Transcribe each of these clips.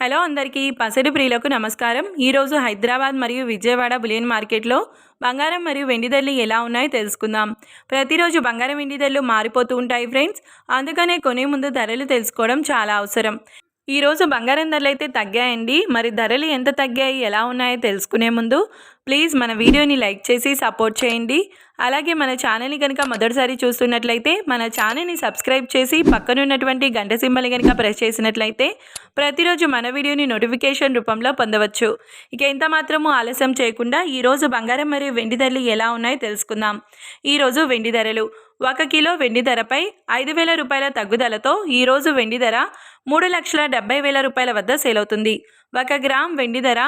Hello అందరికీ పసిడి ప్రియులకు నమస్కారం। ఈరోజు హైదరాబాద్ మరియు విజయవాడ బులియన్ మార్కెట్లో బంగారం మరియు వెండి ధరలు ఎలా ఉన్నాయో తెలుసుకుందాం। ప్రతిరోజు బంగారం వెండి ధరలు మారిపోతూ ఉంటాయి ఫ్రెండ్స్, అందుకనే కొనే ముందు ధరలు తెలుసుకోవడం చాలా అవసరం। ఈరోజు బంగారం ధరలు అయితే తగ్గాయండి। మరి ధరలు ఎంత తగ్గాయి, ఎలా ఉన్నాయో తెలుసుకునే ముందు ప్లీజ్ మన వీడియోని లైక్ చేసి సపోర్ట్ చేయండి। అలాగే మన ఛానల్ని కనుక మొదటిసారి చూస్తున్నట్లయితే మన ఛానల్ని సబ్స్క్రైబ్ చేసి పక్కన ఉన్నటువంటి గంట సింబల్ని కనుక ప్రెస్ చేసినట్లయితే ప్రతిరోజు మన వీడియోని నోటిఫికేషన్ రూపంలో పొందవచ్చు। ఇక ఎంత మాత్రము ఆలస్యం చేయకుండా ఈరోజు బంగారం మరియు వెండి ధరలు ఎలా ఉన్నాయో తెలుసుకుందాం। ఈరోజు వెండి ధరలు 1 కిలో వెండి ధరపై 5,000 రూపాయల తగ్గుదలతో ఈరోజు వెండి ధర 3,70,000 రూపాయల వద్ద సేల్ అవుతుంది। 1 గ్రామ్ వెండి ధర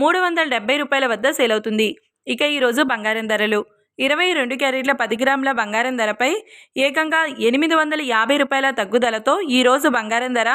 370 రూపాయల వద్ద సేల్ అవుతుంది। ఇక ఈరోజు బంగారం ధరలు 22 క్యారెట్ల 10 గ్రాముల బంగారం ధరపై ఏకంగా 850 రూపాయల తగ్గుదలతో ఈరోజు బంగారం ధర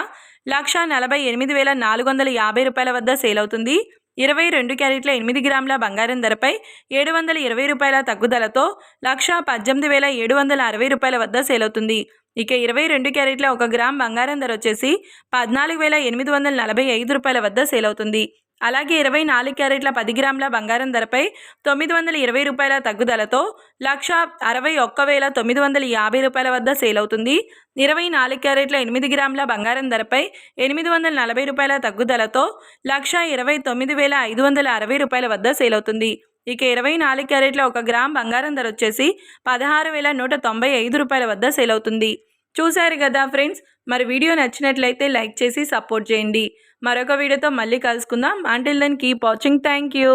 1,48,450 రూపాయల వద్ద సేల్ అవుతుంది। 22 క్యారెట్ల 8 గ్రాముల బంగారం ధరపై 720 రూపాయల తగ్గుదలతో 1,18,760 రూపాయల వద్ద సేల్ అవుతుంది। ఇక 22 క్యారెట్ల 1 గ్రామ్ బంగారం ధర వచ్చేసి 14,845 రూపాయల వద్ద సేల్ అవుతుంది। అలాగే 24 క్యారెట్ల 10 గ్రాముల బంగారం ధరపై 920 రూపాయల తగ్గుదలతో 1,61,950 రూపాయల వద్ద సేల్ అవుతుంది। 24 క్యారెట్ల 8 గ్రాముల బంగారం ధరపై 840 రూపాయల తగ్గుదలతో 1,29,560 రూపాయల వద్ద సేల్ అవుతుంది। ఇక 24 క్యారెట్ల 1 గ్రామ్ బంగారం ధర వచ్చేసి 16,195 రూపాయల వద్ద సేల్ అవుతుంది। చూశారు కదా ఫ్రెండ్స్, మరి వీడియో నచ్చినట్లయితే లైక్ చేసి సపోర్ట్ చేయండి। మరొక వీడియోతో మళ్ళీ కలుసుకుందాం। Until then keep watching. Thank you.